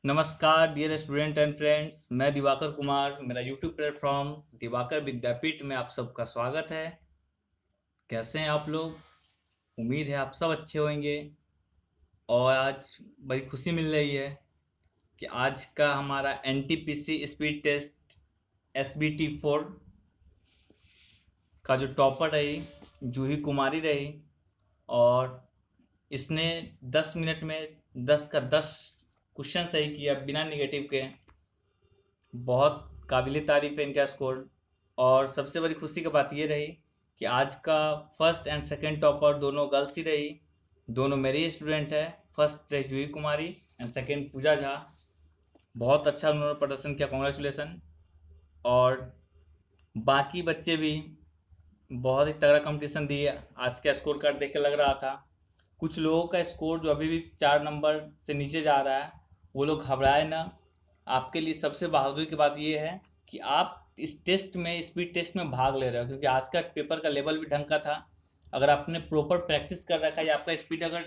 नमस्कार dear student and friends, मैं दिवाकर कुमार। मेरा यूट्यूब प्लेटफॉर्म दिवाकर विद्यापीठ में आप सबका स्वागत है। कैसे हैं आप लोग? उम्मीद है आप सब अच्छे होंगे। और आज बड़ी खुशी मिल रही है कि आज का हमारा एनटीपीसी स्पीड टेस्ट SBT 4 का जो टॉपर रही जूही कुमारी रही, और इसने 10 मिनट में 10 का 10 क्वेश्चन सही किया बिना निगेटिव के। बहुत काबिल तारीफ है इनका स्कोर। और सबसे बड़ी खुशी की बात ये रही कि आज का फर्स्ट एंड सेकंड टॉपर दोनों गर्ल्स ही रही। दोनों मेरी स्टूडेंट है। फर्स्ट रही जूही कुमारी एंड सेकंड पूजा झा। बहुत अच्छा उन्होंने प्रदर्शन किया, कॉन्ग्रेचुलेसन। और बाकी बच्चे भी बहुत ही तगड़ा कंपटीशन दिए। आज का स्कोर कार्ड देख के लग रहा था कुछ लोगों का स्कोर जो अभी भी 4 नंबर से नीचे जा रहा है, वो लोग घबराए ना। आपके लिए सबसे बहादुरी की बात ये है कि आप इस टेस्ट में, स्पीड टेस्ट में भाग ले रहे हो, क्योंकि आज का पेपर का लेवल भी ढंग का था। अगर आपने प्रॉपर प्रैक्टिस कर रखा है या आपका स्पीड अगर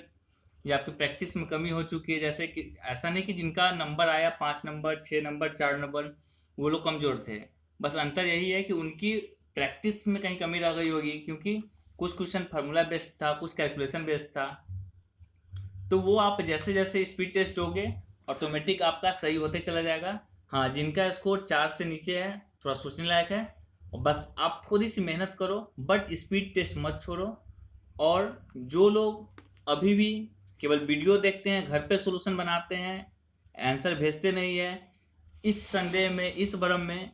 या आपकी प्रैक्टिस में कमी हो चुकी है, जैसे कि ऐसा नहीं कि जिनका नंबर आया 5 नंबर 6 नंबर 4 नंबर वो लोग कमज़ोर थे। बस अंतर यही है कि उनकी प्रैक्टिस में कहीं कमी रह गई होगी, क्योंकि कुछ क्वेश्चन फार्मूला बेस्ड था, कुछ कैलकुलेशन बेस्ड था। तो वो आप जैसे जैसे स्पीड टेस्ट दोगे ऑटोमेटिक आपका सही होते चला जाएगा। हाँ, जिनका स्कोर 4 से नीचे है थोड़ा सोचने लायक है। और बस आप थोड़ी सी मेहनत करो, बट स्पीड टेस्ट मत छोड़ो। और जो लोग अभी भी केवल वीडियो देखते हैं, घर पे सॉल्यूशन बनाते हैं, आंसर भेजते नहीं है, इस संदेह में, इस भ्रम में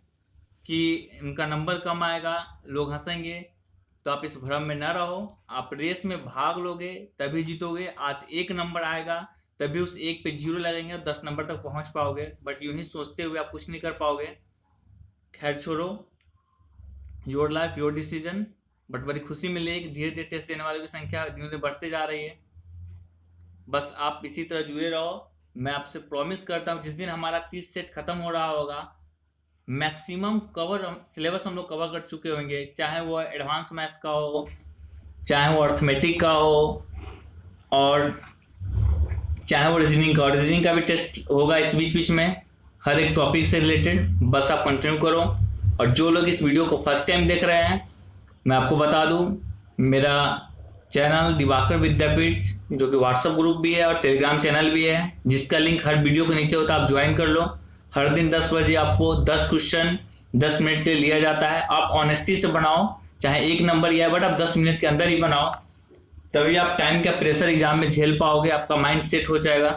कि उनका नंबर कम आएगा, लोग हंसेंगे, तो आप इस भ्रम में ना रहो। आप रेस में भाग लोगे तभी जीतोगे। आज 1 नंबर आएगा तभी उस 1 पे 0 लगेंगे और 10 नंबर तक पहुंच पाओगे, बट यूं ही सोचते हुए आप कुछ नहीं कर पाओगे। खैर छोड़ो, your life your decision. But बड़ी खुशी मिली है कि धीरे धीरे टेस्ट देने वालों की संख्या धीरे धीरे बढ़ते जा रही है। बस आप इसी तरह जुड़े रहो। मैं आपसे प्रॉमिस करता हूँ जिस दिन हमारा 30 सेट खत्म हो रहा होगा, मैक्सिमम कवर सिलेबस हम लोग कवर कर चुके होंगे, चाहे वो एडवांस मैथ का हो, चाहे वो अर्थमेटिक का हो, और चाहे वो रीजनिंग का। रीजनिंग का भी टेस्ट होगा इस बीच बीच में, हर एक टॉपिक से रिलेटेड। बस आप कंटिन्यू करो। और जो लोग इस वीडियो को फर्स्ट टाइम देख रहे हैं, मैं आपको बता दूं, मेरा चैनल दिवाकर विद्यापीठ, जो कि व्हाट्सएप ग्रुप भी है और टेलीग्राम चैनल भी है, जिसका लिंक हर वीडियो के नीचे होता है, आप ज्वाइन कर लो। हर दिन 10 बजे आपको 10 क्वेश्चन 10 मिनट के लिए लिया जाता है। आप ऑनेस्टी से बनाओ, चाहे 1 नंबर ही है, बट आप 10 मिनट के अंदर ही बनाओ, तभी आप टाइम का प्रेशर एग्जाम में झेल पाओगे, आपका माइंड सेट हो जाएगा।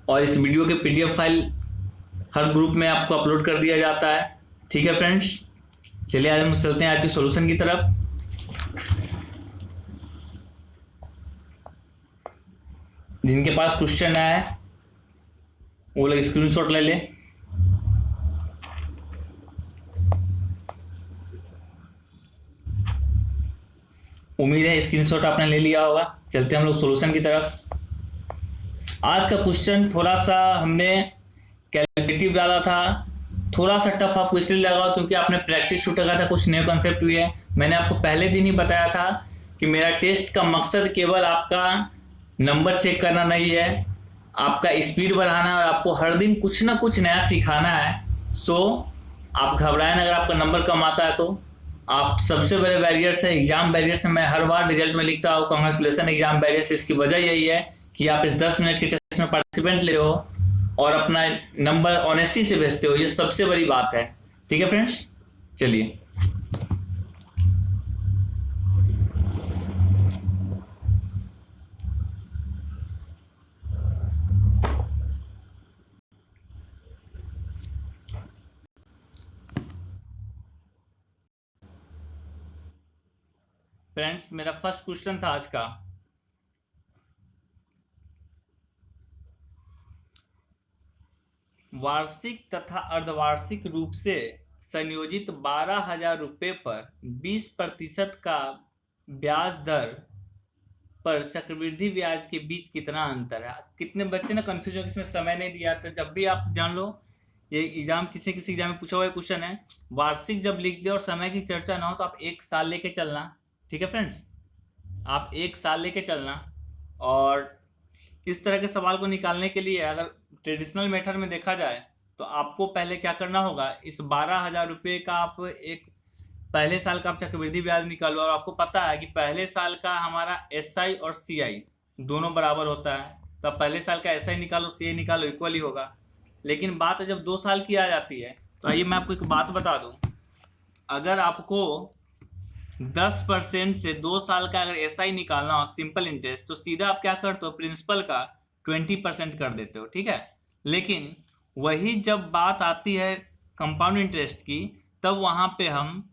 और इस वीडियो के PDF फाइल हर ग्रुप में आपको अपलोड कर दिया जाता है। ठीक है फ्रेंड्स, चलिए आज हम चलते हैं आज के सॉल्यूशन की तरफ। जिनके पास क्वेश्चन है वो लोग स्क्रीनशॉट ले ले। उम्मीद है स्क्रीनशॉट आपने ले लिया होगा। चलते हैं हम लोग सॉल्यूशन की तरफ। आज का क्वेश्चन थोड़ा सा हमने कैलकुलेटिव डाला था, थोड़ा सा टफ आपको इसलिए लगा क्योंकि आपने प्रैक्टिस शूट लगा था, कुछ नए कॉन्सेप्ट भी है। मैंने आपको पहले दिन ही बताया था कि मेरा टेस्ट का मकसद केवल आपका नंबर चेक करना नहीं है, आपका स्पीड बढ़ाना है और आपको हर दिन कुछ ना कुछ नया सिखाना है। सो आप घबराएं, अगर आपका नंबर कम आता है तो आप सबसे बड़े बैरियर्स है एग्जाम बैरियर्स है। मैं हर बार रिजल्ट में लिखता हूँ कांग्रेचुलेसन एग्जाम बैरियर्स। इसकी वजह यही है कि आप इस 10 मिनट के टेस्ट में पार्टिसिपेंट ले हो और अपना नंबर ऑनेस्टी से भेजते हो, ये सबसे बड़ी बात है। ठीक है फ्रेंड्स, चलिए। फ्रेंड्स, मेरा फर्स्ट क्वेश्चन था आज का, वार्षिक तथा अर्धवार्षिक रूप से संयोजित 12,000 रुपये पर 20% का ब्याज दर पर चक्रवृद्धि ब्याज के बीच कितना अंतर है। कितने बच्चे ना कंफ्यूज हो, इसमें समय नहीं दिया, तो जब भी आप जान लो, ये एग्जाम किसी किसी एग्जाम में पूछा हुआ क्वेश्चन है। वार्षिक जब लिख दे और समय की चर्चा ना हो तो आप 1 साल लेके चलना। ठीक है फ्रेंड्स, आप 1 साल लेके चलना। और इस तरह के सवाल को निकालने के लिए अगर ट्रेडिशनल मेथड में देखा जाए तो आपको पहले क्या करना होगा, इस 12,000 रुपये का आप एक पहले साल का आप चक्रवृद्धि ब्याज निकालो, और आपको पता है कि पहले साल का हमारा SI और CI दोनों बराबर होता है, तो आप पहले साल का SI निकालो CI निकालो, इक्वल ही होगा। लेकिन बात जब 2 साल की आ जाती है तो आइए मैं आपको एक बात बता दूं, अगर आपको 10% से 2 साल का अगर SI निकालना हो सिंपल इंटरेस्ट, तो सीधा आप क्या करते हो, प्रिंसिपल का 20% कर देते हो, ठीक है। लेकिन वही जब बात आती है कंपाउंड इंटरेस्ट की, तब वहाँ पे हम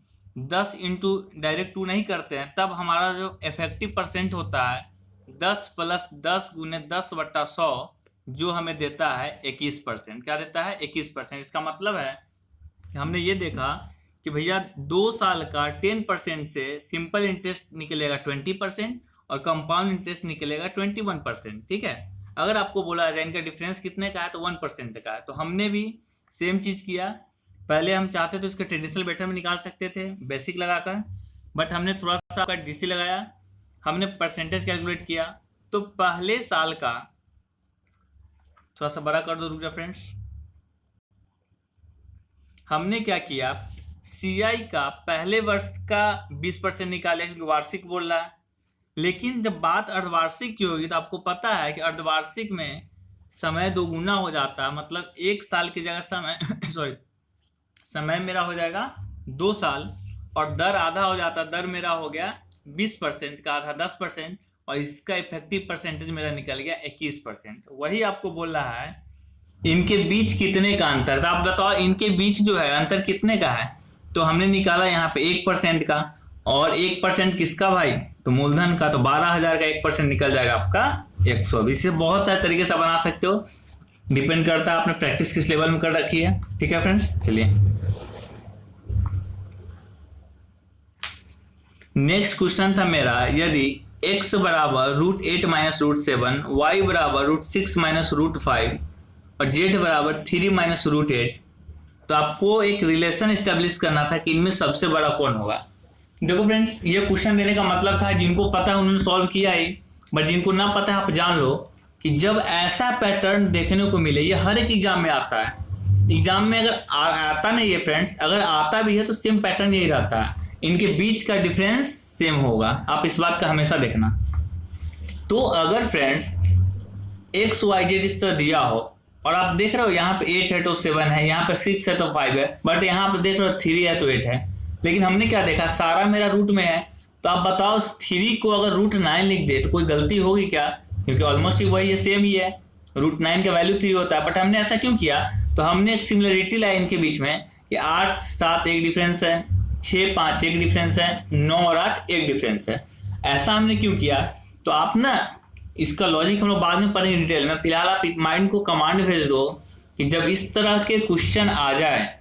10 इंटू डायरेक्ट 2 नहीं करते हैं, तब हमारा जो इफेक्टिव परसेंट होता है 10 + 10 × 10/100 जो हमें देता है 21%। क्या देता है, 21%। इसका मतलब है कि हमने ये देखा कि भैया 2 साल का 10% से सिंपल इंटरेस्ट निकलेगा 20% और कंपाउंड इंटरेस्ट निकलेगा 21%, ठीक है। अगर आपको बोला जाए इनका डिफरेंस कितने का है तो 1% का है। तो हमने भी सेम चीज़ किया, पहले हम चाहते तो इसके ट्रेडिशनल मेथड में निकाल सकते थे बेसिक लगाकर, बट हमने थोड़ा सा आपका DC लगाया, हमने परसेंटेज कैलकुलेट किया। तो पहले साल का, थोड़ा सा बड़ा कर दो, रुक जा फ्रेंड्स, हमने क्या किया, CI का पहले वर्ष का 20% निकाले क्योंकि वार्षिक बोल रहा है। लेकिन जब बात अर्धवार्षिक की होगी तो आपको पता है कि अर्धवार्षिक में समय दोगुना हो जाता है, मतलब 1 साल की जगह समय समय मेरा हो जाएगा 2 साल, और दर आधा हो जाता, दर मेरा हो गया 20% का आधा 10%, और इसका इफेक्टिव परसेंटेज मेरा निकल गया 21%। वही आपको बोल रहा है इनके बीच कितने का अंतर था, आप बताओ इनके बीच जो है अंतर कितने का है। तो हमने निकाला यहाँ पे 1% का, और 1% किसका भाई, तो मूलधन का, तो 12,000 का 1% निकल जाएगा आपका 120। इसे बहुत सारे तरीके से बना सकते हो, डिपेंड करता है आपने प्रैक्टिस किस लेवल में कर रखी है, ठीक है फ्रेंड्स। चलिए नेक्स्ट क्वेश्चन था मेरा, यदि x बराबर √8 - √7, y बराबर √6 - √5 और z बराबर 3 - √8, तो आपको एक रिलेशन स्टेब्लिश करना था कि इनमें सबसे बड़ा कौन होगा। देखो फ्रेंड्स, ये क्वेश्चन देने का मतलब था जिनको पता है उन्होंने सॉल्व किया ही, बट जिनको ना पता है आप जान लो कि जब ऐसा पैटर्न देखने को मिले, ये हर एक एग्जाम में आता है। एग्जाम में अगर आता नहीं है फ्रेंड्स, अगर आता भी है तो सेम पैटर्न यही रहता है, इनके बीच का डिफरेंस सेम होगा, आप इस बात का हमेशा देखना। तो अगर फ्रेंड्स XYZ इस तरह दिया हो और आप देख रहे हो यहाँ पे 8 है तो 7 है, यहाँ पे 6 है तो 5 है, बट यहाँ पे देख रहे हो 3 है तो 8 है, लेकिन हमने क्या देखा, सारा मेरा रूट में है। तो आप बताओ 3 को अगर √9 लिख दे तो कोई गलती होगी क्या, क्योंकि ऑलमोस्ट वही है, सेम ही है, √9 का वैल्यू 3 होता है। बट हमने ऐसा क्यों किया, तो हमने एक सिमिलरिटी लाई इनके बीच में कि 8 7 एक डिफरेंस है, 6 5 एक डिफरेंस है, 9 और 8 एक डिफरेंस है। ऐसा हमने क्यों किया, तो आप ना इसका लॉजिक हम लोग बाद में पढ़ेंगे डिटेल में, फिलहाल आप माइंड को कमांड भेज दो कि जब इस तरह के क्वेश्चन आ जाए,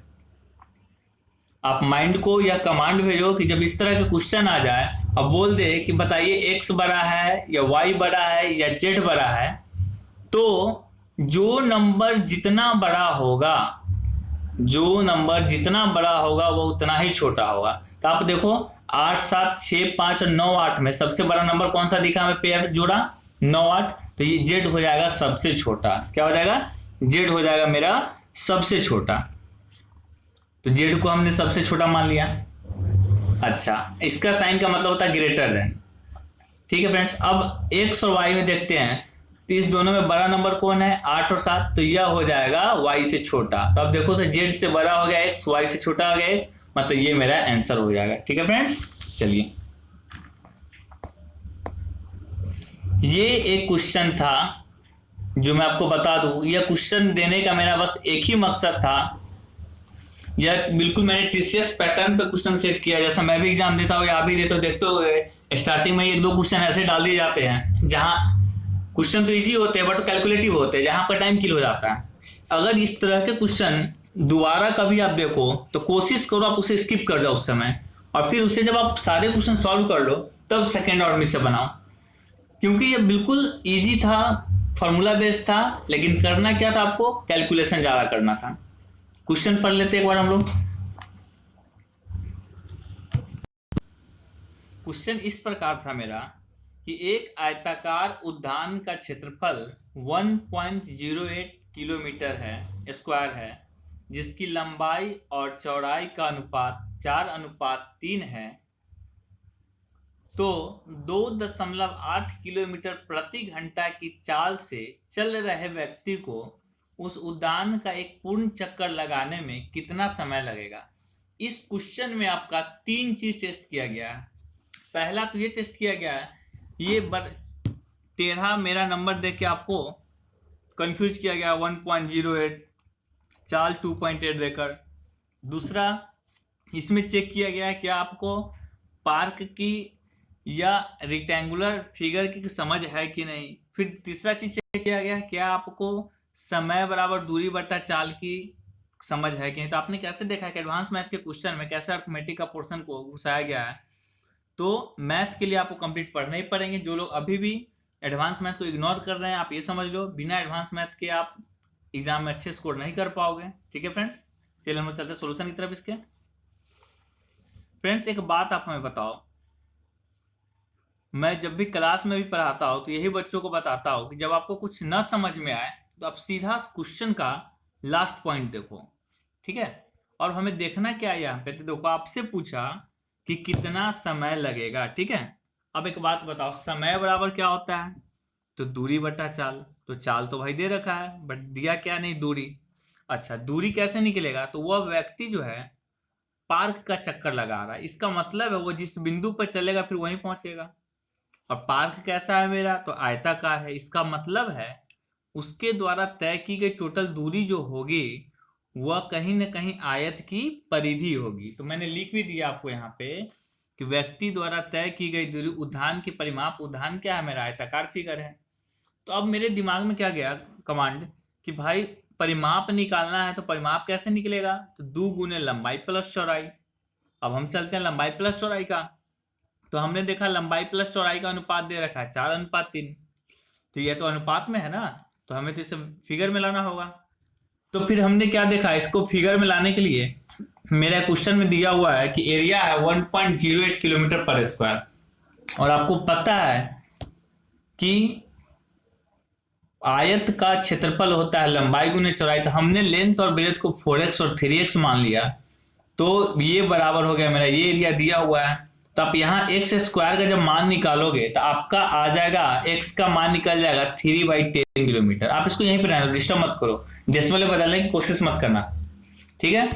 आप माइंड को या कमांड भेजो कि जब इस तरह के क्वेश्चन आ जाए अब बोल दे कि बताइए x बड़ा है या y बड़ा है या z बड़ा है, तो जो नंबर जितना बड़ा होगा, जो नंबर जितना बड़ा होगा वो उतना ही छोटा होगा। तो आप देखो 8 7 6 5 और 9 8 में सबसे बड़ा नंबर कौन सा दिखा, हमें पेयर जोड़ा 9 8, तो ये z हो जाएगा सबसे छोटा। क्या हो जाएगा, z हो जाएगा मेरा सबसे छोटा, तो z को हमने सबसे छोटा मान लिया। अच्छा, इसका साइन का मतलब होता है ग्रेटर देन, ठीक है फ्रेंड्स। अब x और y में देखते हैं, तो इस दोनों में बड़ा नंबर कौन है, 8 और 7, तो यह हो जाएगा y से छोटा। तो अब देखो तो z से बड़ा हो गया x, y से छोटा हो गया x, मतलब ये मेरा आंसर हो जाएगा, ठीक है फ्रेंड्स। चलिए ये एक क्वेश्चन था जो मैं आपको बता दूं, यह क्वेश्चन देने का मेरा बस एक ही मकसद था, यह बिल्कुल मैंने TCS पैटर्न पे क्वेश्चन सेट किया, जैसा मैं भी एग्जाम देता हूँ या आप भी देते हो, देखते हो स्टार्टिंग में 1-2 क्वेश्चन ऐसे डाल दिए जाते हैं जहाँ क्वेश्चन तो इजी होते हैं बट कैलकुलेटिव होते हैं, जहाँ पर टाइम किल हो जाता है। अगर इस तरह के क्वेश्चन दोबारा कभी आप देखो तो कोशिश करो आप उसे स्किप कर जाओ उस समय, और फिर उसे जब आप सारे क्वेश्चन सॉल्व कर लो तब सेकेंड ऑर्डर में से बनाओ, क्योंकि ये बिल्कुल ईजी था, फॉर्मूला बेस्ड था, लेकिन करना क्या था, आपको कैलकुलेशन ज़्यादा करना था। क्वेश्चन पढ़ लेते एक बार हम लोग। क्वेश्चन इस प्रकार था मेरा कि एक आयताकार उद्यान का क्षेत्रफल 1.08 किलोमीटर है स्क्वायर है, जिसकी लंबाई और चौड़ाई का अनुपात 4:3 है, तो 2.8 किलोमीटर प्रति घंटा की चाल से चल रहे व्यक्ति को उस उद्यान का एक पूर्ण चक्कर लगाने में कितना समय लगेगा। इस क्वेश्चन में आपका 3 चीज टेस्ट किया गया है। पहला तो ये टेस्ट किया गया है, ये टेढ़ा मेरा नंबर दे के आपको कंफ्यूज किया गया 1.08, चाल 2.8 देकर। दूसरा, इसमें चेक किया गया है कि आपको पार्क की या रेक्टेंगुलर फिगर की समझ है कि नहीं। फिर तीसरा चीज चेक किया गया है क्या आपको समय बराबर दूरी बटा चाल की समझ है कि नहीं। तो आपने कैसे देखा है कि एडवांस मैथ के क्वेश्चन में कैसे अर्थमेटिक का पोर्शन को घुसाया गया है। तो मैथ के लिए आपको कंप्लीट पढ़ने ही पड़ेंगे। जो लोग अभी भी एडवांस मैथ को इग्नोर कर रहे हैं, आप ये समझ लो बिना एडवांस मैथ के आप एग्जाम में अच्छे स्कोर नहीं कर पाओगे। ठीक है फ्रेंड्स, चलिए हम चलते सोल्यूशन की तरफ इसके। फ्रेंड्स एक बात आप हमें बताओ, मैं जब भी क्लास में भी पढ़ाता हूँ तो यही बच्चों को बताता हूँ कि जब आपको कुछ न समझ में आए तो आप सीधा क्वेश्चन का लास्ट पॉइंट देखो, ठीक है। और हमें देखना क्या है यहाँ पे, तो देखो आपसे पूछा कि कितना समय लगेगा, ठीक है। अब एक बात बताओ, समय बराबर क्या होता है, तो दूरी बटा चाल। तो चाल तो भाई दे रखा है बट दिया क्या नहीं, दूरी। अच्छा दूरी कैसे निकलेगा, तो वह व्यक्ति जो है पार्क का चक्कर लगा रहा है, इसका मतलब है वो जिस बिंदु पर चलेगा फिर वहीं पहुंचेगा। और पार्क कैसा है मेरा, तो आयताकार है, इसका मतलब है उसके द्वारा तय की गई टोटल दूरी जो होगी वह कहीं ना कहीं आयत की परिधि होगी। तो मैंने लिख भी दिया आपको यहाँ पे कि व्यक्ति द्वारा तय की गई दूरी उद्यान की परिमाप, उद्यान क्या है मेरा आयताकार फिगर है। तो अब मेरे दिमाग में क्या गया कमांड कि भाई परिमाप निकालना है, तो परिमाप कैसे निकलेगा, तो 2 गुने लंबाई प्लस चौड़ाई। अब हम चलते हैं लंबाई प्लस चौड़ाई का। तो हमने देखा लंबाई प्लस चौड़ाई का अनुपात दे रखा है 4:3, तो ये तो अनुपात में है ना, तो हमें तो इसे फिगर में लाना होगा। तो फिर हमने क्या देखा, इसको फिगर में लाने के लिए मेरा क्वेश्चन में दिया हुआ है कि एरिया है 1.08 किलोमीटर पर स्क्वायर, और आपको पता है कि आयत का क्षेत्रफल होता है लंबाई गुने चौड़ाई। तो हमने लेंथ और ब्रेथ को 4x और 3x मान लिया, तो ये बराबर हो गया मेरा, ये एरिया दिया हुआ है। तो आप यहाँ एक्स स्क्वायर का जब मान निकालोगे तो आपका आ जाएगा, एक्स का मान निकल जाएगा 3/10 किलोमीटर। आप इसको यहीं पर रहने दो, डिस्टर्ब मत करो, डेसिमल में बदलने की कोशिश मत करना, ठीक है।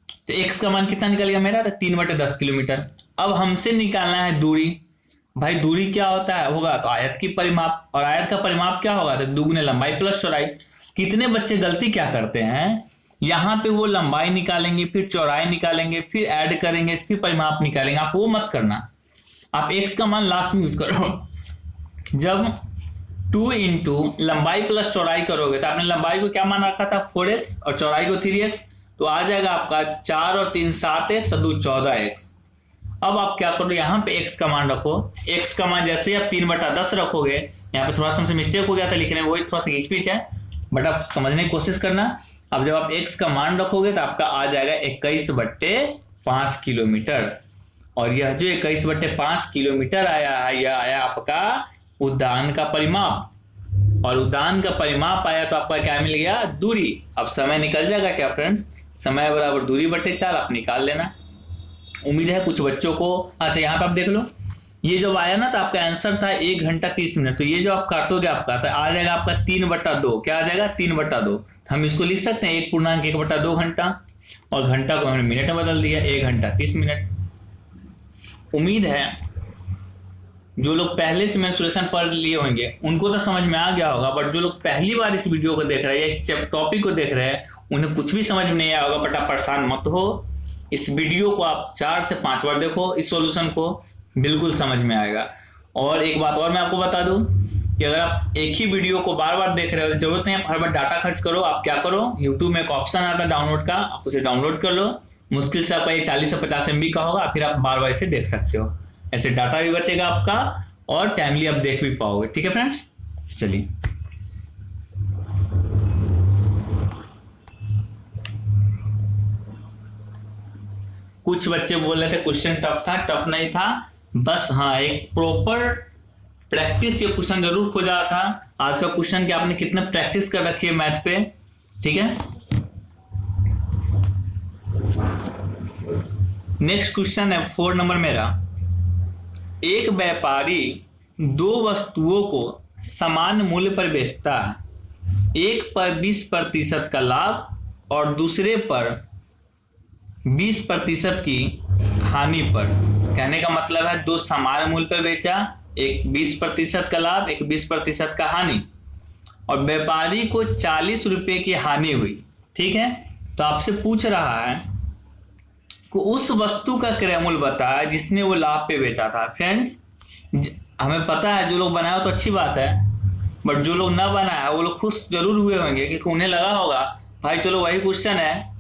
तो एक्स का मान कितना निकल गया मेरा, 3/10 किलोमीटर। अब हमसे निकालना है दूरी। भाई दूरी क्या होता है, होगा तो आयत की परिमाप, और आयत का परिमाप क्या होगा, तो 2 गुने लंबाई प्लस चौड़ाई। कितने बच्चे गलती क्या करते हैं, यहाँ पे वो लंबाई निकालेंगे, फिर चौड़ाई निकालेंगे, फिर ऐड करेंगे, फिर परिमाप निकालेंगे। आप वो मत करना, आप एक्स का मान लास्ट में यूज करो। जब 2 इंटू लंबाई प्लस चौड़ाई करोगे तो आपने लंबाई को क्या मान रखा था 4x और चौड़ाई को 3x, तो आ जाएगा आपका 4 और 3 7x और 2 14x। अब आप क्या करो, यहाँ पे x का मान रखो। x का मान जैसे आप 3/10 रखोगे, यहाँ पे थोड़ा सा हमसे मिस्टेक हो गया था लिखने में, वही थोड़ा सा घिस पीछ है, बट आप समझने की कोशिश करना। अब जब आप x का मान रखोगे तो आपका आ जाएगा 21/5 किलोमीटर, और यह जो 21/5 किलोमीटर आया है, यह आया आपका उद्यान का परिमाप, और उद्यान का परिमाप आया तो आपका क्या मिल गया, दूरी। अब समय निकल जाएगा क्या फ्रेंड्स, समय बराबर दूरी बटे 4, आप निकाल लेना। उम्मीद है कुछ बच्चों को, अच्छा यहाँ पे आप देख लो, ये जब आया ना तो आपका आंसर था 1 घंटा 30 मिनट, तो ये जो आप काटोगे आपका तो आ जाएगा आपका 3/2, क्या आ जाएगा 3/2। हम इसको लिख सकते हैं 1.1/2 घंटा, और घंटा को हमने मिनट में बदल दिया, 1 घंटा 30 मिनट। उम्मीद है जो लोग पहले से मेंसुरेशन पढ़ लिए होंगे उनको तो समझ में आ गया होगा, बट जो लोग पहली बार इस वीडियो को देख रहे हैं या इस टॉपिक को देख रहे हैं उन्हें कुछ भी समझ में नहीं आया होगा, बट आप परेशान मत हो। इस वीडियो को आप 4 से 5 बार देखो, इस सॉल्यूशन को बिल्कुल समझ में आएगा। और एक बात और मैं आपको बता दूं कि अगर आप एक ही वीडियो को बार बार देख रहे हो, जरूरत नहीं आप हर बार डाटा खर्च करो। आप क्या करो, यूट्यूब में एक ऑप्शन आता है डाउनलोड का, आप उसे डाउनलोड कर लो। मुश्किल से आपका ये 40 से 50 MB का होगा, फिर आप बार बार इसे देख सकते हो। ऐसे डाटा भी बचेगा आपका और टाइमली आप देख भी पाओगे, ठीक है फ्रेंड्स। चलिए कुछ बच्चे बोल रहे थे क्वेश्चन टफ था, टफ नहीं था, बस हाँ एक प्रॉपर प्रैक्टिस ये क्वेश्चन जरूर खोजा था। आज का क्वेश्चन कि आपने कितना प्रैक्टिस कर रखी है मैथ पे, ठीक है। नेक्स्ट क्वेश्चन है 4 नंबर मेरा। एक व्यापारी दो वस्तुओं को समान मूल्य पर बेचता है, एक पर 20% का लाभ और दूसरे पर 20% की हानि पर। कहने का मतलब है दो समान मूल्य पर बेचा, एक 20% का लाभ, एक 20% का हानि, और व्यापारी को 40 रुपए की हानि हुई, ठीक है। तो आपसे पूछ रहा है कि उस वस्तु का क्रय मूल्य बताया जिसने वो लाभ पे बेचा था। फ्रेंड्स, हमें पता है जो लोग बनाए हो तो अच्छी बात है, बट जो लोग ना बनाया वो लोग खुश जरूर हुए होंगे क्योंकि उन्हें लगा होगा भाई चलो वही क्वेश्चन है,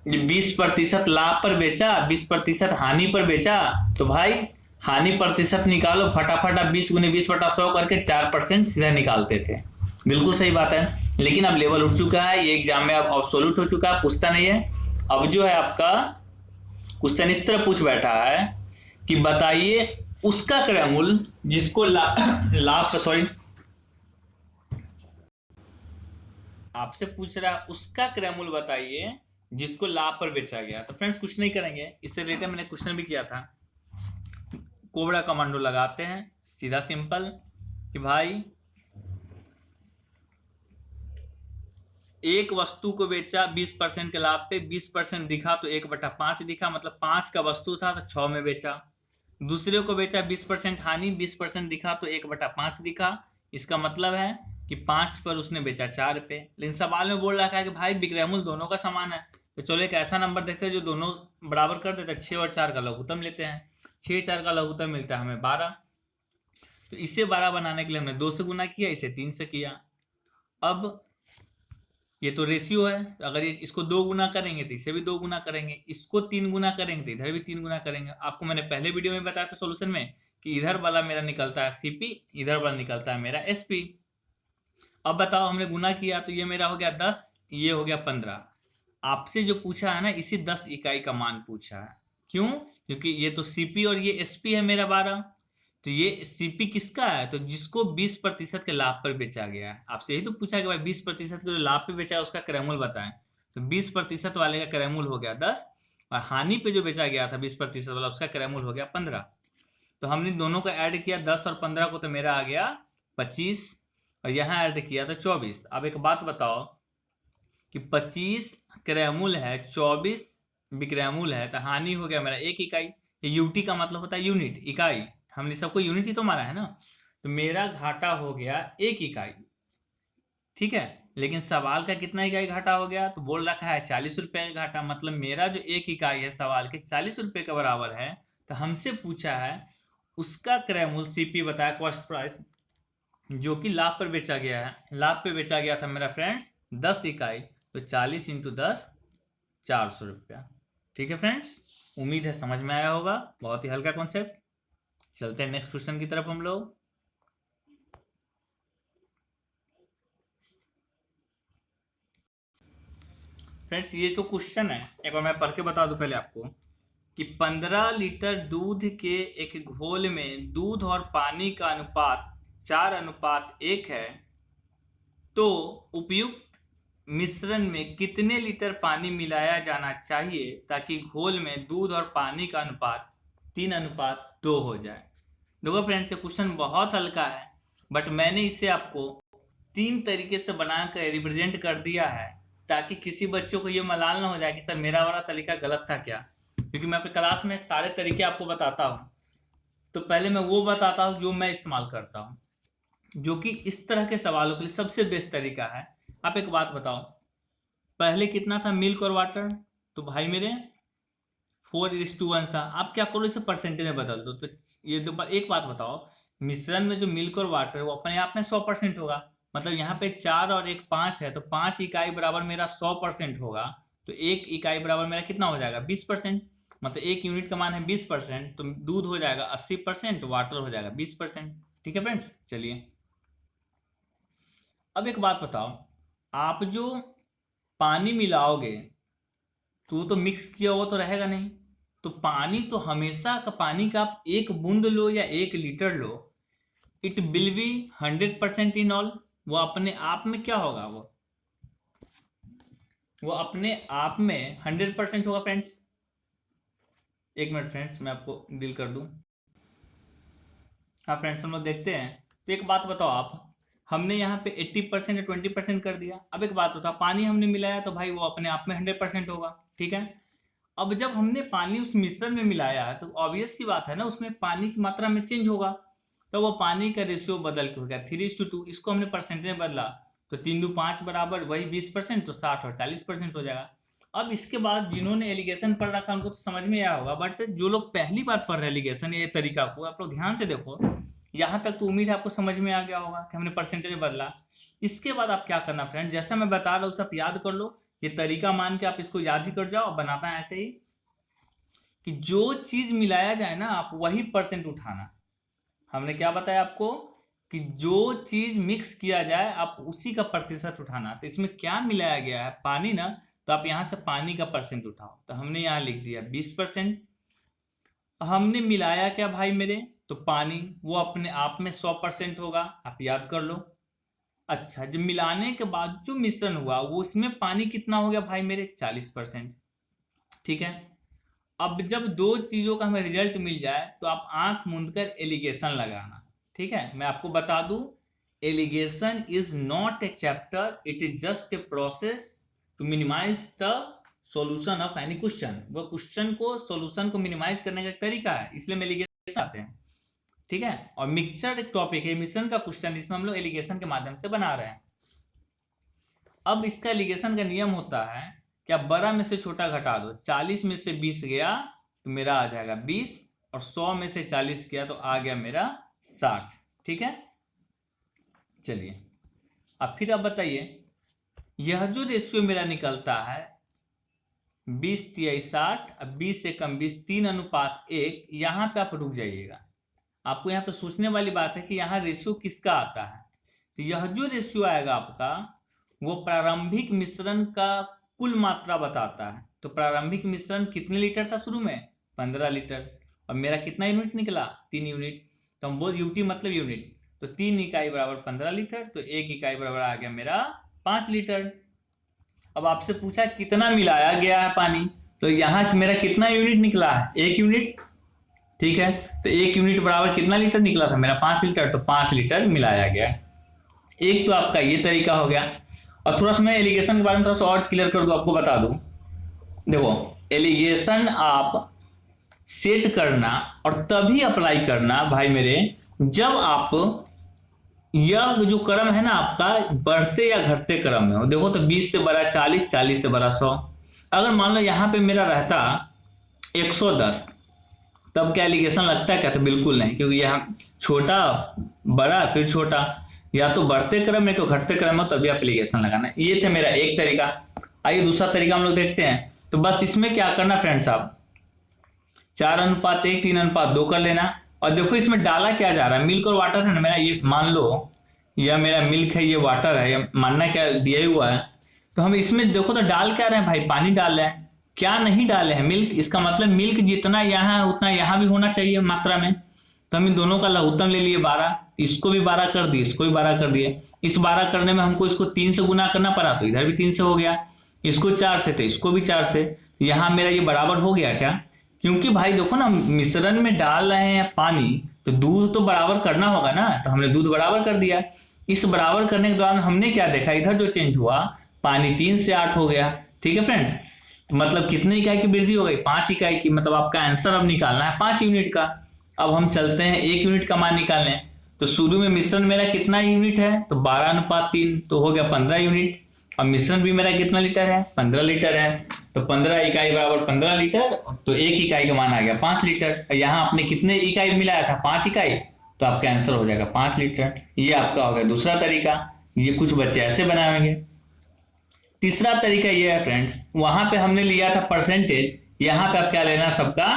20% लाभ पर बेचा, 20% हानि पर बेचा, तो भाई हानि प्रतिशत निकालो फटाफट। 20 × 20/100 करके 4% सीधा निकालते थे। बिल्कुल सही बात है, लेकिन अब लेवल उठ चुका है, ये एग्जाम में अब ऑब्सोल्यूट हो चुका है, पूछता नहीं है। अब जो है आपका क्वेश्चन इस तरह पूछ बैठा है कि बताइए उसका क्रय मूल्य जिसको आपसे पूछ रहा है उसका क्रय मूल्य बताइए जिसको लाभ पर बेचा गया। तो फ्रेंड्स कुछ नहीं करेंगे, इससे रिलेटेड मैंने क्वेश्चन भी किया था। कोबरा कमांडो लगाते हैं, सीधा सिंपल कि भाई एक वस्तु को बेचा 20% के लाभ पे, 20% दिखा तो 1/5 दिखा, मतलब 5 का वस्तु था तो 6 में बेचा। दूसरे को बेचा 20% हानि, 20% दिखा तो 1/5 दिखा, इसका मतलब है कि 5 पर उसने बेचा 4 पे। लेकिन सवाल में बोल रखा है कि भाई विक्रय मूल्य दोनों का समान है, तो चलो एक ऐसा नंबर देखते हैं जो दोनों बराबर कर देते हैं। 6 और 4 का लघुत्तम लेते हैं, 6 4 का लघुत्तम मिलता है हमें 12। तो इसे 12 बनाने के लिए हमने 2 से गुना किया, इसे 3 से किया। अब ये तो रेशियो है, अगर इसको 2 गुना करेंगे तो इसे भी 2 गुना करेंगे, इसको 3 गुना करेंगे तो इधर भी 3 गुना करेंगे। आपको मैंने पहले वीडियो में बताया था सॉल्यूशन में कि इधर वाला मेरा निकलता है सीपी, इधर वाला निकलता है मेरा एसपी। अब बताओ हमने गुना किया तो ये मेरा हो गया 10, ये हो गया 15। आपसे जो पूछा है ना इसी 10 इकाई का मान पूछा है। क्यों? क्योंकि ये तो सीपी और ये एसपी है मेरा 12, तो ये सीपी किसका है? तो जिसको 20% के लाभ पर बेचा गया है। आपसे यही तो पूछा कि भाई 20% के जो लाभ पे बेचा है उसका क्रय मूल्य बताएं। तो 20% वाले का क्रय मूल्य हो गया 10, और हानि पे जो बेचा गया था 20% वाला उसका क्रय मूल्य हो गया 15। तो हमने दोनों का ऐड किया 10 और 15 को, तो मेरा आ गया 25, और यहाँ ऐड किया था 24। अब एक बात बताओ कि 25 क्रय मूल्य है, 24 विक्रय मूल्य है, तो हानि हो गया मेरा 1 इकाई। यूटी का मतलब होता है यूनिट, इकाई, हमने सबको यूनिट ही तो मारा है ना। तो मेरा घाटा हो गया 1 इकाई, ठीक है। लेकिन सवाल का कितना इकाई घाटा हो गया? तो बोल रखा है 40 रुपए का घाटा, मतलब मेरा जो 1 इकाई है सवाल के 40 रुपए के बराबर है। तो हमसे पूछा है उसका क्रय मूल्य सीपी बताया, कॉस्ट प्राइस, जो कि लाभ पर बेचा गया है। लाभ पे बेचा गया था मेरा फ्रेंड्स 10 इकाई, तो 40 × 10 400 रुपया। ठीक है फ्रेंड्स, उम्मीद है समझ में आया होगा, बहुत ही हल्का कॉन्सेप्ट। चलते हैं नेक्स्ट क्वेश्चन की तरफ हम लोग। फ्रेंड्स ये तो क्वेश्चन है, एक बार मैं पढ़ के बता दूं पहले आपको कि 15 लीटर दूध के एक घोल में दूध और पानी का अनुपात 4:1 है, तो उपयुक्त मिश्रण में कितने लीटर पानी मिलाया जाना चाहिए ताकि घोल में दूध और पानी का अनुपात 3:2 हो जाए। देखो फ्रेंड्स ये क्वेश्चन बहुत हल्का है, बट मैंने इसे आपको 3 तरीके से बनाकर रिप्रेजेंट कर दिया है ताकि किसी बच्चों को ये मलाल ना हो जाए कि सर मेरा वाला तरीका गलत था क्या, क्योंकि मैं अपने क्लास में सारे तरीके आपको बताता हूँ। तो पहले मैं वो बताता हूँ जो मैं इस्तेमाल करता हूँ, जो कि इस तरह के सवालों के लिए सबसे बेस्ट तरीका है। आप एक बात बताओ, पहले कितना था मिल्क और वाटर? तो भाई मेरे 4:1 था। आप क्या करो इसे परसेंटेज में बदल दो। तो ये एक बात बताओ, मिश्रण में जो मिल्क और वाटर वो अपने आप में 100% होगा, मतलब यहाँ पे 4 और 1 5 है, तो 5 इकाई बराबर मेरा 100% होगा। तो 1 इकाई बराबर मेरा कितना हो जाएगा? 20%, मतलब 1 यूनिट का मान है 20%, तो दूध हो जाएगा 80%, वाटर हो जाएगा 20%। ठीक है फ्रेंड्स, चलिए अब एक बात बताओ, आप जो पानी मिलाओगे तो वो तो मिक्स किया हुआ तो रहेगा नहीं। तो पानी तो हमेशा का पानी का आप 1 बूंद लो या 1 litre low, it will be 100% in all, वो अपने आप में क्या होगा, वो अपने आप में 100% होगा फ्रेंड्स। एक मिनट फ्रेंड्स, मैं आपको डील कर दूं। हाँ फ्रेंड्स, हम लोग देखते हैं। तो एक बात बताओ आप, हमने यहाँ पे 80% या 20% कर दिया। अब एक बात होता, पानी हमने मिलाया तो भाई वो अपने आप में 100% होगा, ठीक है। अब जब हमने पानी उस मिश्रण में मिलाया तो ऑब्वियस सी बात है ना, उसमें पानी की मात्रा में चेंज होगा, तो वो पानी का रेशियो बदल के हो गया 3:2। इसको हमने परसेंटेज में बदला तो 3 2 5 बराबर वही 20%, तो 60 और 40% हो जाएगा। अब इसके बाद जिन्होंने एलिगेशन पढ़ रखा उनको तो समझ में आया होगा, बट जो लोग पहली बार पढ़ रहे एलिगेशन ये तरीका को, आप लोग ध्यान से देखो। यहाँ तक तो उम्मीद है आपको समझ में आ गया होगा कि हमने परसेंटेज में बदला। इसके बाद आप क्या करना फ्रेंड, जैसा मैं बता रहा हूँ सब याद कर लो, ये तरीका मान के आप इसको याद ही कर जाओ। बनाना है ऐसे ही कि जो चीज मिलाया जाए ना, आप वही परसेंट उठाना। हमने क्या बताया आपको कि जो चीज मिक्स किया जाए आप उसी का प्रतिशत उठाना। तो इसमें क्या मिलाया गया है, पानी ना, तो आप यहां से पानी का परसेंट उठाओ। तो हमने यहां लिख दिया 20%। हमने मिलाया क्या भाई मेरे, तो पानी, वो अपने आप में 100% होगा, आप याद कर लो। अच्छा, जब मिलाने के बाद जो मिश्रण हुआ वो उसमें पानी कितना हो गया भाई मेरे, 40%, ठीक है। अब जब दो चीजों का हमें रिजल्ट मिल जाए तो आप आंख मूंद कर एलिगेशन लगाना, ठीक है। मैं आपको बता दूं, allegation is not a chapter, it is just a process to minimise the solution of any question. वो क्वेश्चन को, सॉल्यूशन को मिनिमाइज करने का एक तरीका है, इसलिए हम एलिगेशन आते हैं, ठीक है। और मिक्सचर एक टॉपिक है, मिश्रण का क्वेश्चन, इसमें हम लोग एलिगेशन के माध्यम से बना रहे हैं। अब इसका एलिगेशन का नियम होता है कि आप बड़ा में से छोटा घटा दो। 40 में से 20 गया तो मेरा आ जाएगा 20, और 100 में से 40 गया तो आ गया मेरा 60, ठीक है। चलिए अब फिर आप बताइए, यह जो रेशियो मेरा निकलता है 20 तिहाई 60, अब 20 से कम 20, 3:1, यहां पे आप रुक जाइएगा। आपको यहाँ पे सोचने वाली बात है कि यहाँ रेशियो किसका आता है। तो यह जो रेशियो आएगा आपका, वो प्रारंभिक मिश्रण का कुल मात्रा बताता है। तो प्रारंभिक मिश्रण कितने लीटर था शुरू में, 15 लीटर, और मेरा कितना यूनिट निकला, 3 यूनिट। तो हम बोल यूटी मतलब यूनिट, तो 3 इकाई बराबर 15 लीटर, तो 1 इकाई बराबर आ गया मेरा 5 लीटर। अब आपसे पूछा कितना मिलाया गया है पानी, तो यहाँ मेरा कितना यूनिट निकला है, 1 यूनिट, ठीक है। तो 1 यूनिट बराबर कितना लीटर निकला था मेरा, 5 लीटर, तो 5 लीटर मिलाया गया। एक तो आपका ये तरीका हो गया। और थोड़ा सा मैं एलिगेशन के बारे में थोड़ा सा और क्लियर कर दूं, आपको बता दूं। देखो, एलिगेशन आप सेट करना और तभी अप्लाई करना भाई मेरे, जब आप यह जो क्रम है ना आपका बढ़ते या घटते क्रम में हो। देखो तो 20 से बड़ा 40, 40 से बड़ा 100। अगर मान लो यहाँ पे मेरा रहता 110, तब क्या एलिगेशन लगता है क्या, तो बिल्कुल नहीं, क्योंकि यहाँ छोटा बड़ा फिर छोटा, या तो बढ़ते क्रम में तो घटते क्रम में, तभी एप्लीकेशन लगाना। ये थे मेरा एक तरीका। आइए दूसरा तरीका हम लोग देखते हैं। तो बस इसमें क्या करना फ्रेंड्स, आप 4:1, 3:2 कर लेना। और देखो इसमें डाला क्या जा रहा है, मिल्क और वाटर है ना मेरा, ये मान लो यह मेरा मिल्क है, ये वाटर है, ये मानना क्या दिया ही हुआ है। तो हम इसमें देखो तो डाल क्या रहे हैं भाई, पानी डाल रहे हैं, क्या नहीं डाले हैं, मिल्क। इसका मतलब मिल्क जितना यहाँ है उतना यहाँ भी होना चाहिए मात्रा में। तो हम इन दोनों का लघुत्तम ले लिए 12, इसको भी 12 कर दिए, इसको भी 12 कर दिए। इस 12 करने में हमको इसको 3 से गुना करना पड़ा, तो इधर भी 3 से हो गया, इसको 4 से तो इसको भी 4 से। यहाँ मेरा ये बराबर हो गया क्या, क्योंकि भाई देखो ना मिश्रण में डाल रहे हैं पानी, तो दूध तो बराबर करना होगा ना, तो हमने दूध बराबर कर दिया। इस बराबर करने के दौरान हमने क्या देखा, इधर जो चेंज हुआ, पानी 3 से 8 हो गया, ठीक है फ्रेंड्स। मतलब कितने इकाई की वृद्धि हो गई, 5 इकाई की। मतलब आपका आंसर अब निकालना है 5 यूनिट का। अब हम चलते हैं 1 यूनिट का मान निकालने। तो शुरू में मिश्रण मेरा कितना यूनिट है, तो 12:3, तो हो गया 15 यूनिट। और मिश्रण भी मेरा कितना लीटर है, 15 लीटर है, तो 15 इकाई बराबर 15 लीटर, तो 1 इकाई का मान आ गया 5 लीटर। यहाँ आपने कितने इकाई मिलाया था, 5 इकाई, तो आपका आंसर हो जाएगा 5 लीटर। ये आपका हो गया दूसरा तरीका। ये कुछ बच्चे ऐसे बनाएंगे। तीसरा तरीका ये है फ्रेंड्स, वहां पे हमने लिया था परसेंटेज, यहाँ पे आप क्या लेना, सबका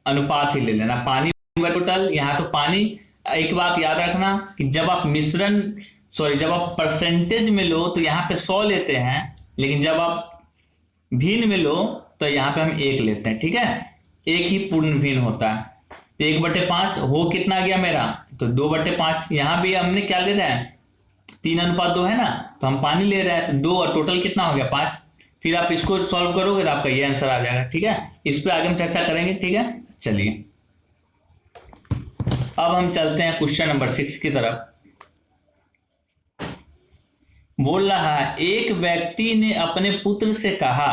अनुपात ही ले लेना, पानी टोटल। यहाँ तो पानी, एक बात याद रखना कि जब आप जब आप परसेंटेज में लो तो यहाँ पे 100 लेते हैं, लेकिन जब आप भिन्न में लो तो यहाँ पे हम 1 लेते हैं, ठीक है। एक ही पूर्ण भिन्न होता है। तो 1/5 हो कितना गया मेरा, तो 2/5। यहाँ भी हमने क्या ले रहे हैं, 3:2 है ना, तो हम पानी ले रहे हैं, तो 2 और टोटल कितना हो गया 5। फिर आप इसको सॉल्व करोगे तो आपका ये आंसर आ जाएगा। ठीक है, इस पे आगे हम चर्चा करेंगे। ठीक है, चलिए अब हम चलते हैं क्वेश्चन नंबर 6 की तरफ। बोल रहा है, एक व्यक्ति ने अपने पुत्र से कहा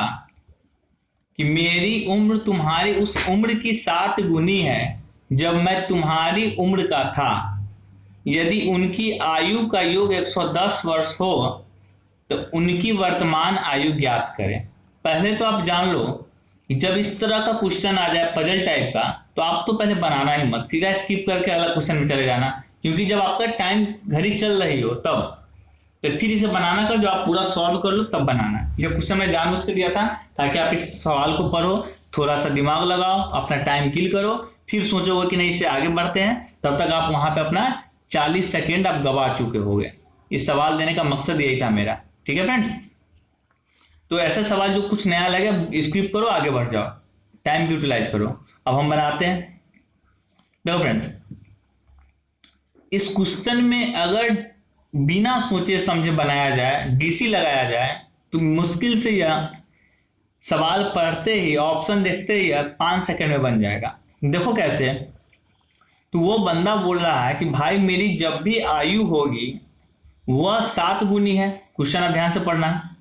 कि मेरी उम्र तुम्हारी उस उम्र की 7 गुनी है जब मैं तुम्हारी उम्र का था। यदि उनकी आयु का योग 110 वर्ष हो तो उनकी वर्तमान आयु ज्ञात करें। पहले तो आप जान लो कि जब इस तरह का क्वेश्चन आ जाए पजल टाइप का, तो आप तो पहले बनाना ही मत, सीधा स्किप करके अगला क्वेश्चन में चले जाना। क्योंकि जब आपका टाइम घड़ी चल रही हो तब, तो फिर इसे बनाना कर, जो आप पूरा सॉल्व कर लो तब बनाना। यह क्वेश्चन मैं जानबूझ के दिया था ताकि आप इस सवाल को पढ़ो, थोड़ा सा दिमाग लगाओ, अपना टाइम किल करो, फिर सोचोगे कि नहीं इससे आगे बढ़ते हैं, तब तक आप वहां पे अपना 40 सेकेंड आप गवा चुके होगे। इस सवाल देने का मकसद यही था मेरा। ठीक है फ्रेंड्स, तो ऐसे सवाल जो कुछ नया लगे स्किप करो, आगे बढ़ जाओ, टाइम यूटिलाइज करो। अब हम बनाते हैं। देखो फ्रेंड्स, इस क्वेश्चन में अगर बिना सोचे समझे बनाया जाए, डीसी लगाया जाए, तो मुश्किल से यह सवाल पढ़ते ही, ऑप्शन देखते ही 5 सेकंड में बन जाएगा। देखो कैसे, तो वो बंदा बोल रहा है कि भाई मेरी जब भी आयु होगी वह 7 गुनी है। क्वेश्चन आप ध्यान से पढ़ना।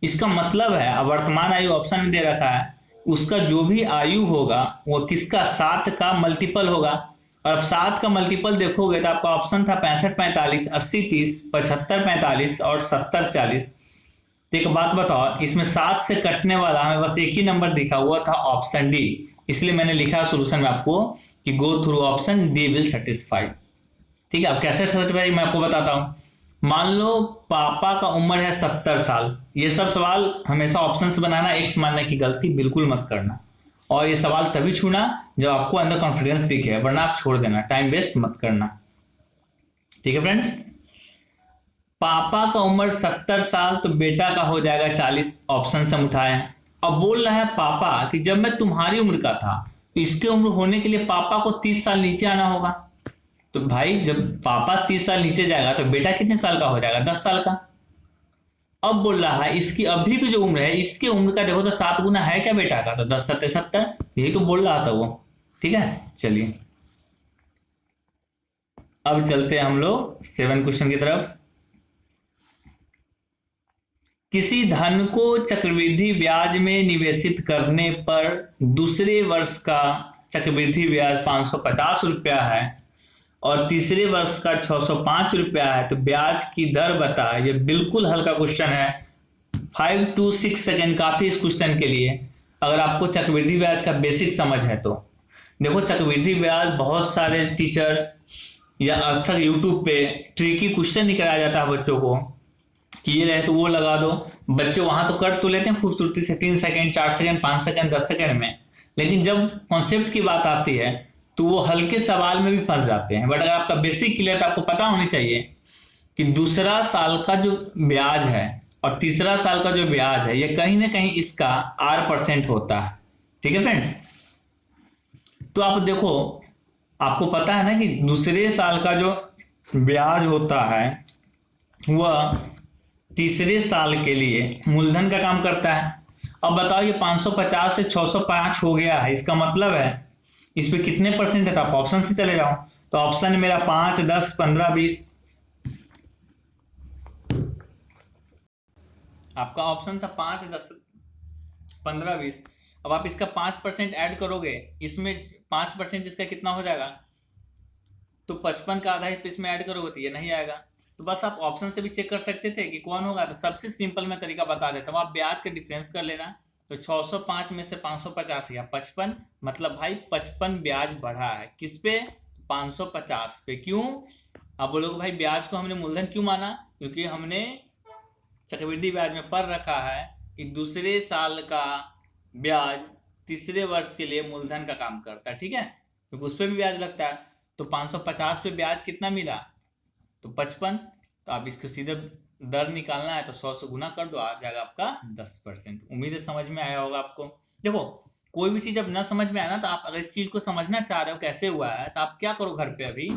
इसका मतलब है, वर्तमान आयु ऑप्शन में दे रखा है, उसका जो भी आयु होगा वो किसका, 7 का मल्टीपल होगा। और अब 7 का मल्टीपल देखोगे तो आपका ऑप्शन था 65-45, 80-30, 75-45 और 70-40। एक बात बताओ, इसमें 7 से कटने वाला हमें बस एक ही नंबर दिखा हुआ था, ऑप्शन डी। इसलिए मैंने लिखा सोल्यूशन में आपको कि go through option D will satisfy. ठीक है, अब कैसे सेटिस्फाई मैं आपको बताता हूं। मान लो पापा का उम्र है 70 साल। ये सब सवाल हमेशा ऑप्शन से बनाना, एक्स मानने की गलती बिल्कुल मत करना। और ये सवाल तभी छूना जब आपको अंदर कॉन्फिडेंस दिखे, वरना आप छोड़ देना, टाइम वेस्ट मत करना। ठीक है फ्रेंड्स, पापा का उम्र 70 साल तो बेटा का हो जाएगा 40, ऑप्शन से हम उठाए। अब बोल रहा है पापा कि जब मैं तुम्हारी उम्र का था, तो इसके उम्र होने के लिए पापा को 30 साल नीचे आना होगा। तो भाई जब पापा 30 साल नीचे जाएगा तो बेटा कितने साल का हो जाएगा, 10 साल का। अब बोल रहा है इसकी अभी की जो उम्र है, इसके उम्र का देखो तो 7 गुना है क्या बेटा का, तो 10-7 70, यही तो बोल रहा था वो। ठीक है, चलिए अब चलते हैं हम लोग 7 क्वेश्चन की तरफ। किसी धन को चक्रवृद्धि ब्याज में निवेशित करने पर दूसरे वर्ष का चक्रवृद्धि ब्याज 550 रुपया है और तीसरे वर्ष का 605 रुपया है, तो ब्याज की दर बता। ये बिल्कुल हल्का क्वेश्चन है, 5 to 6 सेकेंड काफी इस क्वेश्चन के लिए, अगर आपको चक्रवृद्धि ब्याज का बेसिक समझ है तो। देखो चक्रवृद्धि ब्याज बहुत सारे टीचर या अक्सर यूट्यूब पे ट्रिकी क्वेश्चन नहीं कराया जाता है बच्चों को कि ये रहे तो वो लगा दो। बच्चे वहां तो कर तो लेते हैं खूबसूरती से 3 सेकेंड, 4 सेकेंड, 5 सेकेंड, 10 सेकेंड में, लेकिन जब कॉन्सेप्ट की बात आती है तो वो हल्के सवाल में भी फंस जाते हैं। बट अगर आपका बेसिक क्लियर, तो आपको पता होनी चाहिए कि दूसरा साल का जो ब्याज है और तीसरा साल का जो ब्याज है, ये कहीं ना कहीं इसका R% होता है। ठीक है फ्रेंड्स, तो आप देखो, आपको पता है ना कि दूसरे साल का जो ब्याज होता है वह तीसरे साल के लिए मूलधन का काम करता है। अब बताओ ये 550 से 605 हो गया है, इसका मतलब है इस पे कितने परसेंट है, तो आप ऑप्शन से चले जाओ। तो ऑप्शन मेरा 5, 10, 15, 20, आपका ऑप्शन था 5, 10, 15, 20। अब आप इसका 5% ऐड करोगे, इसमें 5% इसका कितना हो जाएगा, तो 55 का आधा इसमें ऐड करोगे तो ये नहीं आएगा। तो बस आप ऑप्शन से भी चेक कर सकते थे कि कौन होगा। तो सबसे सिंपल मैं तरीका बता देता हूँ, आप ब्याज का डिफरेंस कर लेना। तो 605 में से 550 या 55, मतलब भाई 55 ब्याज बढ़ा है किस पे, 550 पे। क्यों, आप बोलोगे भाई ब्याज को हमने मूलधन क्यों माना, क्योंकि हमने चक्रवृद्धि ब्याज में पढ़ रखा है कि दूसरे साल का ब्याज तीसरे वर्ष के लिए मूलधन का काम करता है। ठीक है, क्योंकि उस पर भी ब्याज लगता है। तो 550 पे ब्याज कितना मिला, तो 55। तो आप इसको सीधे दर निकालना है तो 100 से गुना कर दो, आ जाएगा आपका 10%। उम्मीद है समझ में आया होगा आपको। देखो कोई भी चीज जब ना समझ में आए ना, तो आप अगर इस चीज को समझना चाह रहे हो कैसे हुआ है, तो आप क्या करो घर पे, अभी